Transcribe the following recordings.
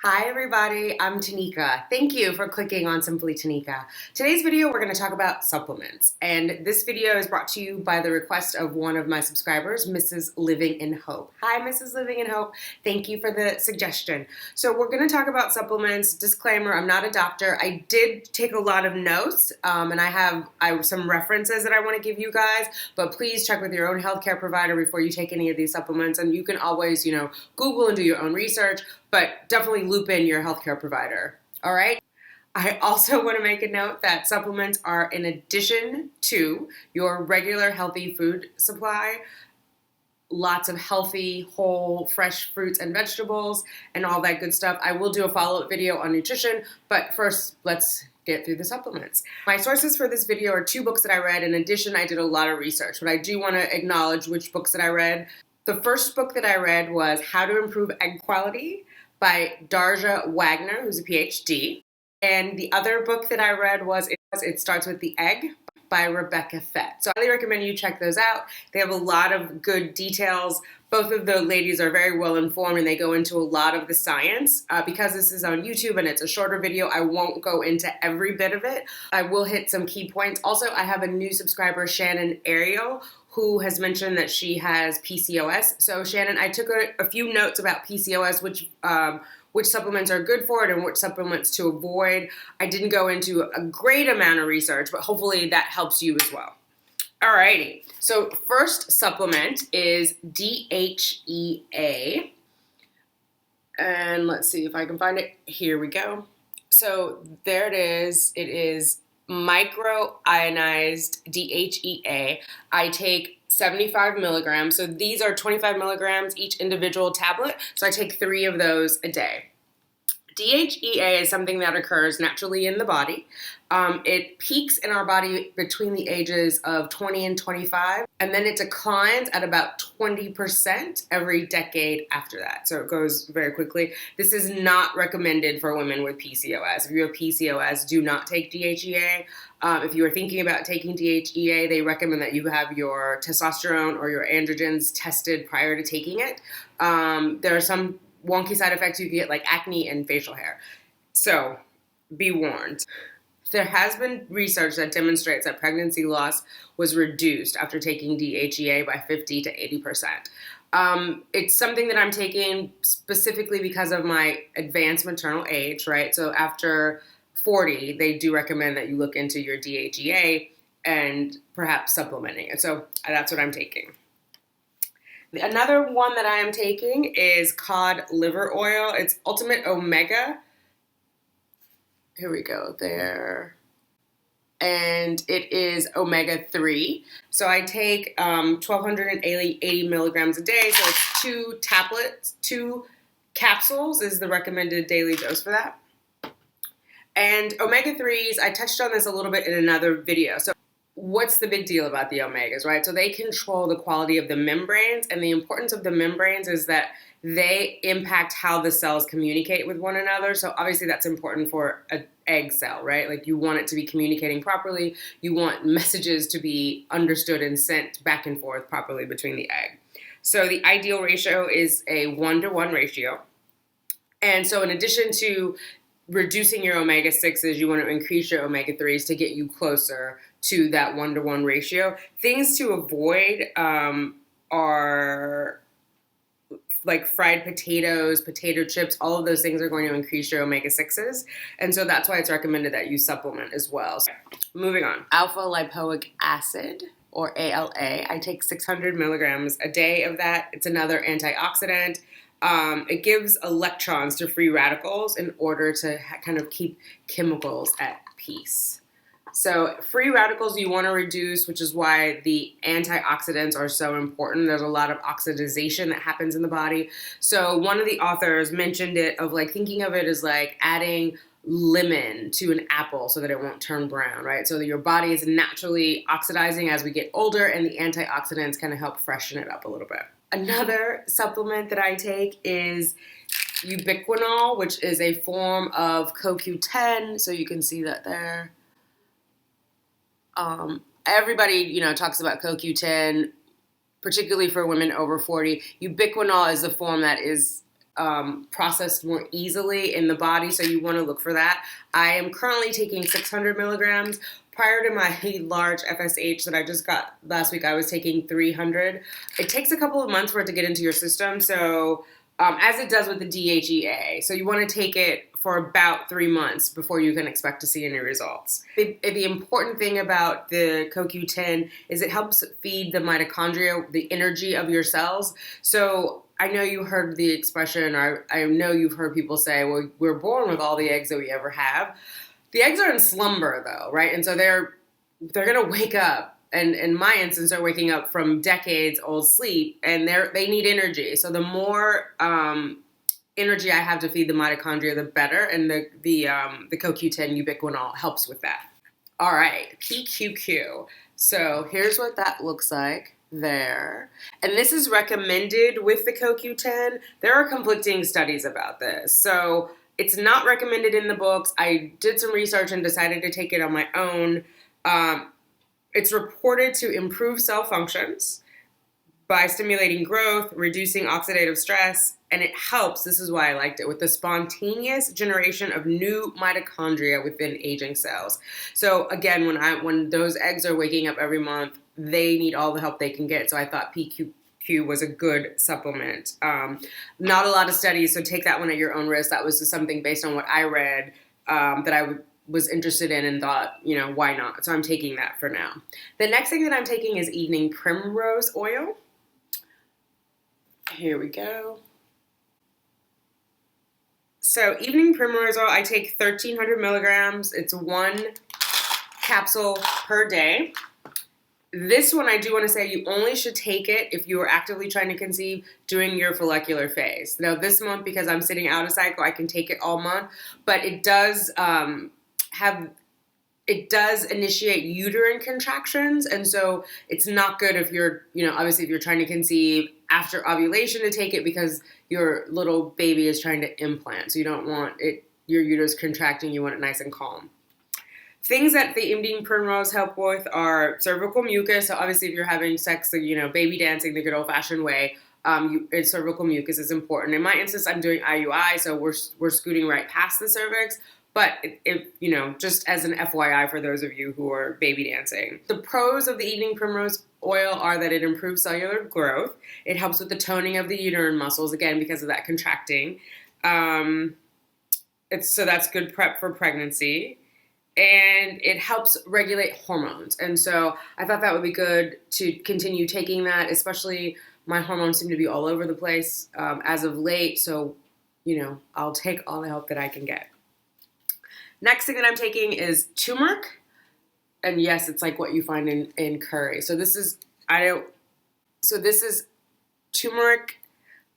Hi everybody, I'm Tanika. Thank you for clicking on Simply Tanika. Today's video we're going to talk about supplements, and this video is brought to you by the request of one of my subscribers, Mrs. Living in Hope. Hi Mrs. Living in Hope, thank you for the suggestion. So we're going to talk about supplements. Disclaimer, I'm not a doctor. I did take a lot of notes and I have some references that I want to give you guys, but please check with your own healthcare provider before you take any of these supplements, and you can always, Google and do your own research, but definitely loop in your healthcare provider. All right. I also want to make a note that supplements are in addition to your regular healthy food supply. Lots of healthy, whole, fresh fruits and vegetables and all that good stuff. I will do a follow-up video on nutrition, but first let's get through the supplements. My sources for this video are 2 books that I read. In addition, I did a lot of research, but I do want to acknowledge which books that I read. The first book that I read was How to Improve Egg Quality by Darja Wagner, who's a Ph.D. And the other book that I read was It Starts with the Egg by Rebecca Fett. So I highly recommend you check those out. They have a lot of good details. Both of the ladies are very well informed and they go into a lot of the science. Because this is on YouTube and it's a shorter video, I won't go into every bit of it. I will hit some key points. Also, I have a new subscriber, Shannon Ariel, who has mentioned that she has PCOS. So Shannon, I took a few notes about PCOS, which supplements are good for it and which supplements to avoid. I didn't go into a great amount of research, but hopefully that helps you as well. Alrighty, so first supplement is DHEA. And let's see if I can find it. Here we go. So there it is. It is micro ionized DHEA. I take 75 milligrams. So these are 25 milligrams each individual tablet. So I take 3 of those a day. DHEA is something that occurs naturally in the body. It peaks in our body between the ages of 20 and 25, and then it declines at about 20% every decade after that. So it goes very quickly. This is not recommended for women with PCOS. If you have PCOS, do not take DHEA. If you are thinking about taking DHEA, they recommend that you have your testosterone or your androgens tested prior to taking it. There are some wonky side effects you can get, like acne and facial hair. So be warned. There has been research that demonstrates that pregnancy loss was reduced after taking DHEA by 50 to 80%. It's something that I'm taking specifically because of my advanced maternal age, right? So after 40, they do recommend that you look into your DHEA and perhaps supplementing it. So that's what I'm taking. Another one that I am taking is cod liver oil. It's Ultimate Omega. Here we go, there. And it is omega-3. So I take 1,280 milligrams a day. So it's 2 tablets, 2 capsules is the recommended daily dose for that. And omega-3s, I touched on this a little bit in another video. So what's the big deal about the omegas, right? So they control the quality of the membranes, and the importance of the membranes is that they impact how the cells communicate with one another. So obviously that's important for an egg cell, right? Like you want it to be communicating properly. You want messages to be understood and sent back and forth properly between the egg. So the ideal ratio is a 1-to-1 ratio. And so in addition to reducing your omega-6s, you want to increase your omega-3s to get you closer to that 1-to-1 ratio. Things to avoid are like fried potatoes, potato chips, all of those things are going to increase your omega-6s. And so that's why it's recommended that you supplement as well. So, moving on. Alpha lipoic acid, or ALA. I take 600 milligrams a day of that. It's another antioxidant. It gives electrons to free radicals in order to kind of keep chemicals at peace. So free radicals you want to reduce, which is why the antioxidants are so important. There's a lot of oxidization that happens in the body. So one of the authors mentioned it of like thinking of it as like adding lemon to an apple so that it won't turn brown, right? So that your body is naturally oxidizing as we get older, and the antioxidants kind of help freshen it up a little bit. Another supplement that I take is Ubiquinol, which is a form of CoQ10. So you can see that there. Everybody, talks about CoQ10, particularly for women over 40. Ubiquinol is the form that is processed more easily in the body, so you want to look for that. I am currently taking 600 milligrams. Prior to my large FSH that I just got last week, I was taking 300. It takes a couple of months for it to get into your system, so as it does with the DHEA. So you want to take it for about 3 months before you can expect to see any results. The important thing about the CoQ10 is it helps feed the mitochondria, the energy of your cells. So I know you heard the expression, or I know you've heard people say, well, we're born with all the eggs that we ever have. The eggs are in slumber, though, right? And so they're going to wake up. And in my instance, they're waking up from decades old sleep, and they need energy. So the more energy I have to feed the mitochondria, the better. And the CoQ10 Ubiquinol helps with that. All right, PQQ. So here's what that looks like there. And this is recommended with the CoQ10. There are conflicting studies about this. So it's not recommended in the books. I did some research and decided to take it on my own. It's reported to improve cell functions by stimulating growth, reducing oxidative stress, and it helps, this is why I liked it, with the spontaneous generation of new mitochondria within aging cells. So again, when those eggs are waking up every month, they need all the help they can get. So I thought PQQ was a good supplement. Not a lot of studies, so take that one at your own risk. That was just something based on what I read that I was interested in and thought, why not? So I'm taking that for now. The next thing that I'm taking is evening primrose oil. Here we go. So evening primrose oil, I take 1,300 milligrams. It's 1 capsule per day. This one, I do want to say you only should take it if you are actively trying to conceive during your follicular phase. Now this month, because I'm sitting out a cycle, I can take it all month, but it does initiate uterine contractions, and so it's not good if you're, obviously if you're trying to conceive after ovulation to take it, because your little baby is trying to implant, so you don't want your uterus contracting, you want it nice and calm. Things that the evening primrose help with are cervical mucus. So obviously if you're having sex, baby dancing the good old-fashioned way, cervical mucus is important. In my instance, I'm doing IUI, so we're scooting right past the cervix. But just as an FYI for those of you who are baby dancing. The pros of the evening primrose oil are that it improves cellular growth. It helps with the toning of the uterine muscles, again, because of that contracting. So that's good prep for pregnancy. And it helps regulate hormones. And so I thought that would be good to continue taking that, especially my hormones seem to be all over the place as of late. So, I'll take all the help that I can get. Next thing that I'm taking is turmeric. And yes, it's like what you find in curry. So this is turmeric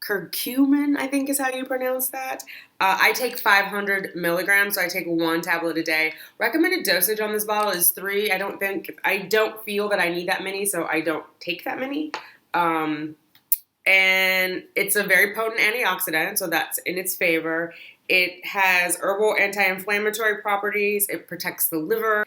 curcumin, I think is how you pronounce that. I take 500 milligrams, so I take 1 tablet a day. Recommended dosage on this bottle is 3. I don't feel that I need that many, so I don't take that many. And it's a very potent antioxidant, so that's in its favor. It has herbal anti-inflammatory properties. It protects the liver.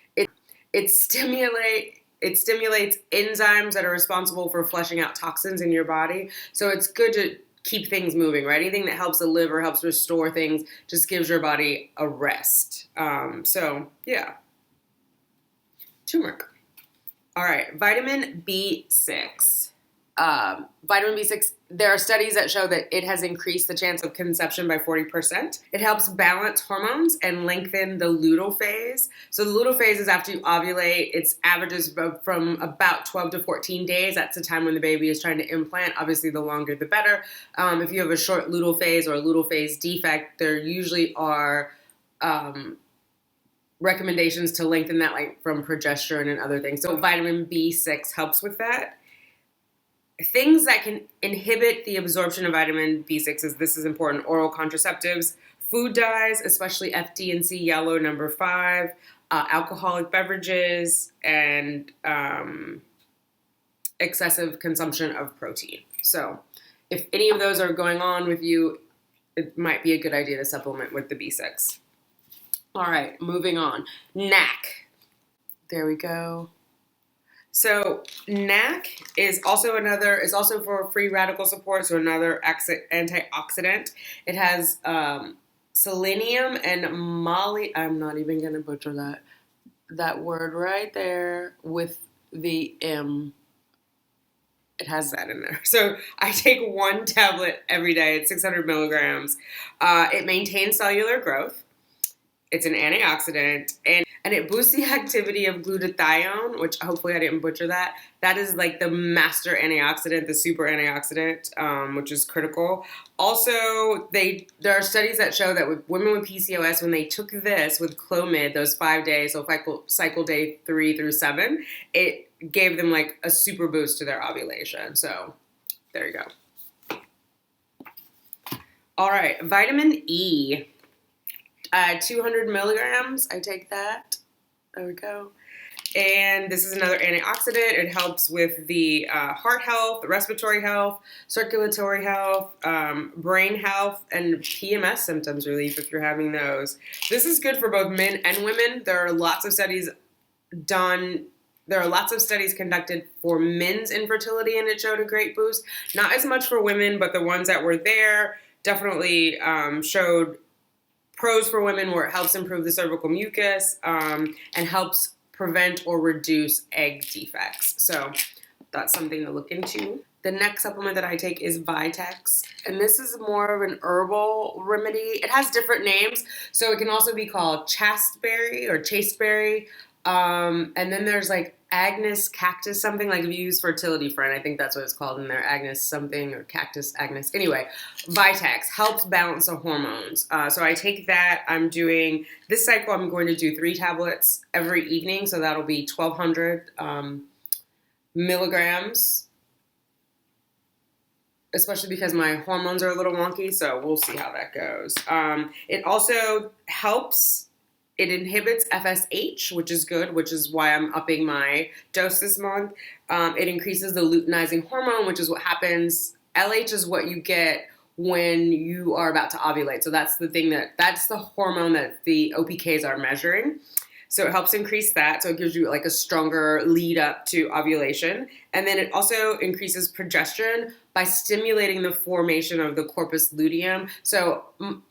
It stimulates enzymes that are responsible for flushing out toxins in your body. So it's good to keep things moving, right? Anything that helps the liver, helps restore things, just gives your body a rest. Yeah. Turmeric. All right, vitamin B6. Vitamin B6, there are studies that show that it has increased the chance of conception by 40%. It helps balance hormones and lengthen the luteal phase. So the luteal phase is after you ovulate. It's averages from about 12 to 14 days. That's the time when the baby is trying to implant. Obviously, the longer, the better. If you have a short luteal phase or a luteal phase defect, there usually are recommendations to lengthen that, like from progesterone and other things. So vitamin B6 helps with that. Things that can inhibit the absorption of vitamin B6 this is important: oral contraceptives, food dyes, especially F, D, and C yellow, number 5, alcoholic beverages, and excessive consumption of protein. So if any of those are going on with you, it might be a good idea to supplement with the B6. All right, moving on. NAC. There we go. So NAC is also for free radical support, so another antioxidant. It has selenium and moly. I'm not even gonna butcher that word right there with the M. It has that in there. So I take one tablet every day. It's 600 milligrams. It maintains cellular growth. It's an antioxidant, and it boosts the activity of glutathione, which hopefully I didn't butcher that. That is like the master antioxidant, the super antioxidant, which is critical. Also, there are studies that show that with women with PCOS, when they took this with Clomid, those 5 days, so cycle day 3 through 7, it gave them like a super boost to their ovulation. So there you go. All right, vitamin E. 200 milligrams, I take that. There we go. And this is another antioxidant. It helps with the heart health, respiratory health, circulatory health, brain health, and PMS symptoms relief if you're having those. This is good for both men and women. There are lots of studies done. There are lots of studies conducted for men's infertility, and it showed a great boost. Not as much for women, but the ones that were there definitely showed pros for women, where it helps improve the cervical mucus and helps prevent or reduce egg defects. So that's something to look into. The next supplement that I take is Vitex, and this is more of an herbal remedy. It has different names, so it can also be called chasteberry or chasteberry. And then there's like Agnes cactus something, like if you use Fertility Friend, I think that's what it's called in there, Agnes something or cactus Agnes. Anyway, Vitex helps balance the hormones. So I take that. I'm doing this cycle. I'm going to do 3 tablets every evening, so that'll be 1,200 milligrams. Especially because my hormones are a little wonky, so we'll see how that goes. It also helps. It inhibits FSH, which is good, which is why I'm upping my dose this month. It increases the luteinizing hormone, which is what happens. LH is what you get when you are about to ovulate. So that's the hormone that the OPKs are measuring. So it helps increase that. So it gives you like a stronger lead up to ovulation. And then it also increases progesterone by stimulating the formation of the corpus luteum. So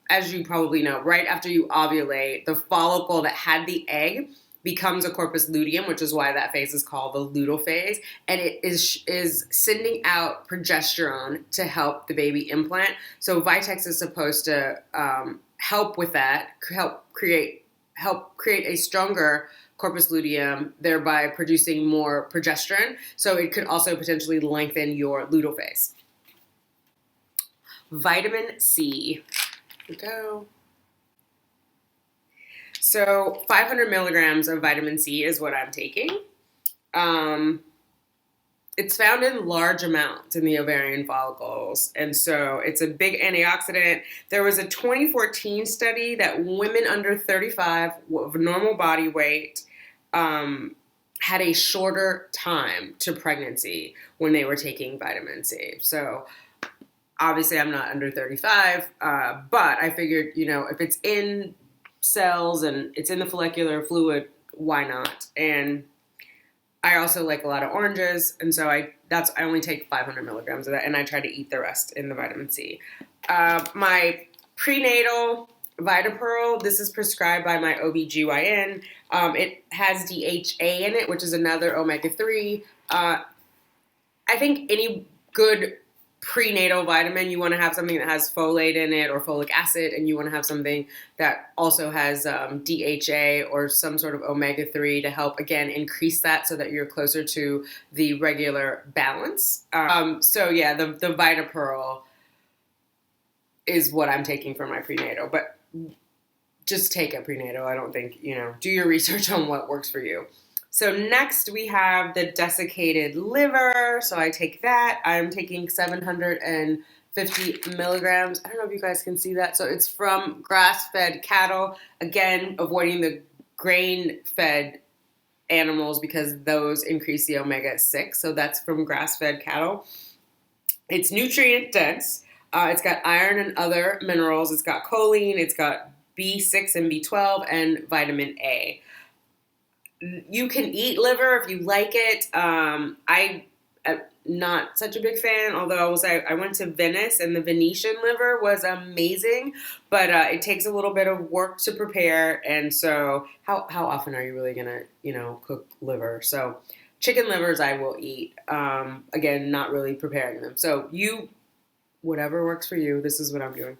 as you probably know, right after you ovulate, the follicle that had the egg becomes a corpus luteum, which is why that phase is called the luteal phase. And it is sending out progesterone to help the baby implant. So Vitex is supposed to help with that, help create a stronger corpus luteum, thereby producing more progesterone. So it could also potentially lengthen your luteal phase. Vitamin C. Here we go. So 500 milligrams of vitamin C is what I'm taking. It's found in large amounts in the ovarian follicles, and so it's a big antioxidant. There was a 2014 study that women under 35 of normal body weight had a shorter time to pregnancy when they were taking vitamin C. So obviously I'm not under 35, but I figured, if it's in cells and it's in the follicular fluid, why not? And I also like a lot of oranges, and so I only take 500 milligrams of that, and I try to eat the rest in the vitamin C. My prenatal VitaPearl, this is prescribed by my OBGYN. It has DHA in it, which is another omega-3. I think any good prenatal vitamin, you want to have something that has folate in it or folic acid, and you want to have something that also has DHA or some sort of omega-3 to help, again, increase that so that you're closer to the regular balance. So yeah, the VitaPearl is what I'm taking for my prenatal, but just take a prenatal. I don't think, do your research on what works for you. So next we have the desiccated liver. So I take that. I'm taking 750 milligrams. I don't know if you guys can see that. So it's from grass-fed cattle. Again, avoiding the grain-fed animals because those increase the omega-6. So that's from grass-fed cattle. It's nutrient dense. It's got iron and other minerals. It's got choline. It's got B6 and B12 and vitamin A. You can eat liver if you like it. I am not such a big fan, although I went to Venice and the Venetian liver was amazing, but it takes a little bit of work to prepare. And so, how often are you really gonna cook liver? So, chicken livers I will eat. Again, not really preparing them. So whatever works for you. This is what I'm doing.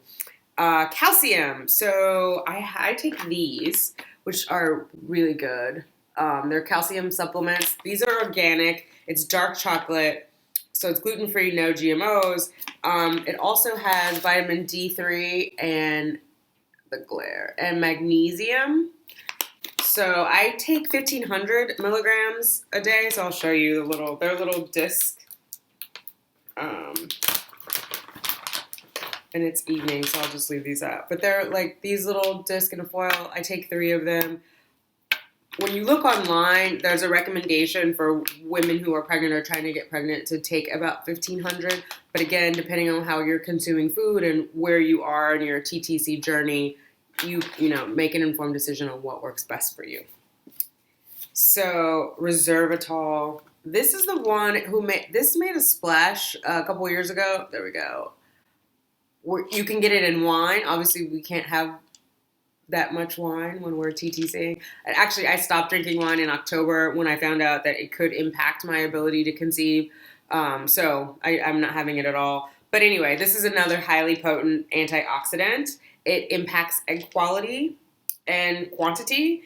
Calcium. So I take these, which are really good. They're calcium supplements. These are organic. It's dark chocolate, so it's gluten-free, no GMOs. It also has vitamin D3 and the glare and magnesium. So I take 1,500 milligrams a day. So I'll show you their little disc. And it's evening, so I'll just leave these out. But they're like these little discs in a foil. I take 3 of them. When you look online, there's a recommendation for women who are pregnant or trying to get pregnant to take about 1,500. But again, depending on how you're consuming food and where you are in your TTC journey, you make an informed decision on what works best for you. So Resveratrol. This is the one who made a splash a couple years ago. There we go. You can get it in wine. Obviously, we can't have that much wine when we're TTCing. Actually, I stopped drinking wine in October when I found out that it could impact my ability to conceive. So I'm not having it at all. But anyway, this is another highly potent antioxidant. It impacts egg quality and quantity.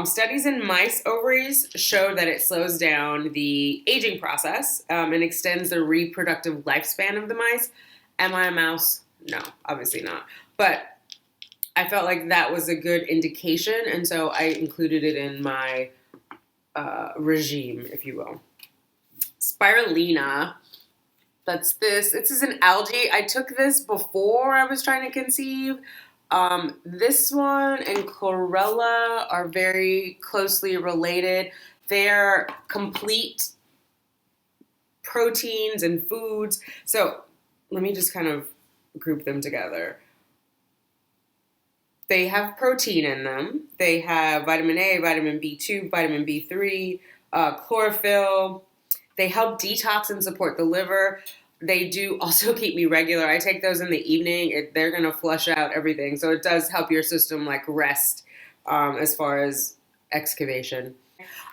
Studies in mice ovaries show that it slows down the aging process and extends the reproductive lifespan of the mice. Am I a mouse? No, obviously not. But I felt like that was a good indication, and so I included it in my regime, if you will. Spirulina. That's this. This is an algae. I took this before I was trying to conceive. This one and chlorella are very closely related. They're complete proteins and foods. So let me just kind of group them together. They have protein in them. They have vitamin A, vitamin B2, vitamin B3, chlorophyll. They help detox and support the liver. They do also keep me regular. I take those in the evening. They're going to flush out everything. So it does help your system like rest as far as excavation.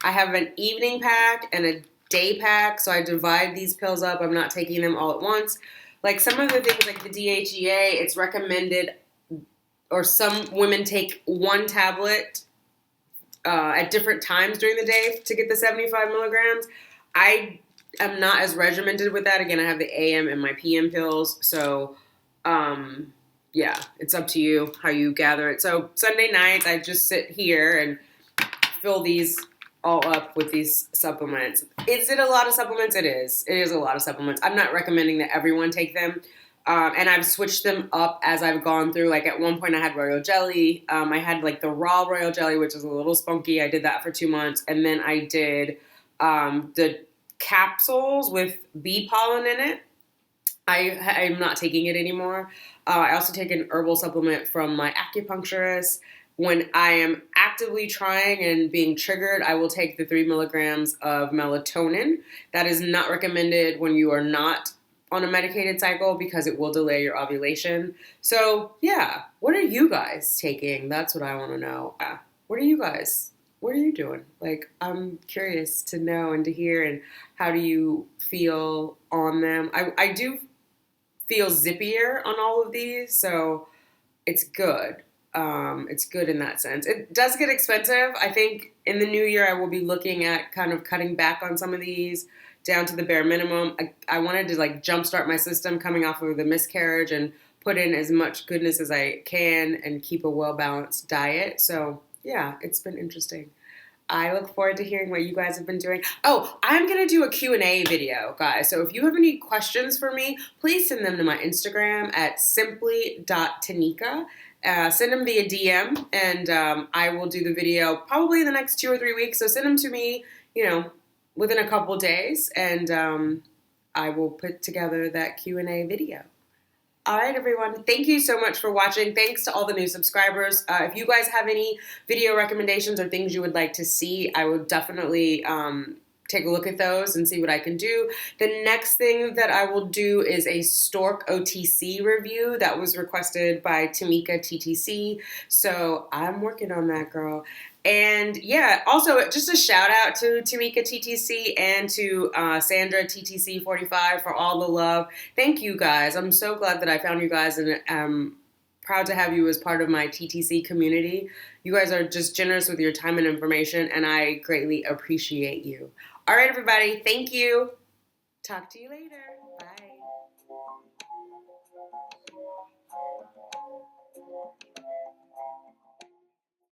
I have an evening pack and a day pack. So I divide these pills up. I'm not taking them all at once. Like some of the things like the DHEA, it's recommended, or some women take 1 tablet at different times during the day to get the 75 milligrams. I am not as regimented with that. Again, I have the AM and my PM pills. So, yeah, it's up to you how you gather it. So Sunday nights, I just sit here and fill these all up with these supplements. Is it a lot of supplements? It is. It is a lot of supplements. I'm not recommending that everyone take them. And I've switched them up as I've gone through. Like at one point I had royal jelly. I had like the raw royal jelly, which is a little spunky. I did that for 2 months. And then I did the capsules with bee pollen in it. I'm not taking it anymore. I also take an herbal supplement from my acupuncturist. When I am actively trying and being triggered, I will take the 3 milligrams of melatonin. That is not recommended when you are not on a medicated cycle because it will delay your ovulation. So, yeah, what are you guys taking? That's what I want to know. What are you doing? Like, I'm curious to know and to hear, and how do you feel on them? I do feel zippier on all of these, so it's good. It's good in that sense. It does get expensive. I think in the new year I will be looking at kind of cutting back on some of these down to the bare minimum. I wanted to like jumpstart my system coming off of the miscarriage and put in as much goodness as I can and keep a well-balanced diet. So yeah, it's been interesting. I look forward to hearing what you guys have been doing. Oh, I'm going to do a Q&A video, guys. So if you have any questions for me, please send them to my Instagram at simply.tanika. Send them via DM, and I will do the video probably in the next 2 or 3 weeks. So send them to me, within a couple days, and I will put together that Q&A video. All right, everyone. Thank you so much for watching. Thanks to all the new subscribers. If you guys have any video recommendations or things you would like to see, I would definitely take a look at those and see what I can do. The next thing that I will do is a Stork OTC review that was requested by Tanika TTC. So I'm working on that, girl. And yeah, also just a shout out to Tanika TTC and to Sandra TTC 45 for all the love. Thank you guys. I'm so glad that I found you guys, and I'm proud to have you as part of my TTC community. You guys are just generous with your time and information, and I greatly appreciate you. All right, everybody. Thank you. Talk to you later.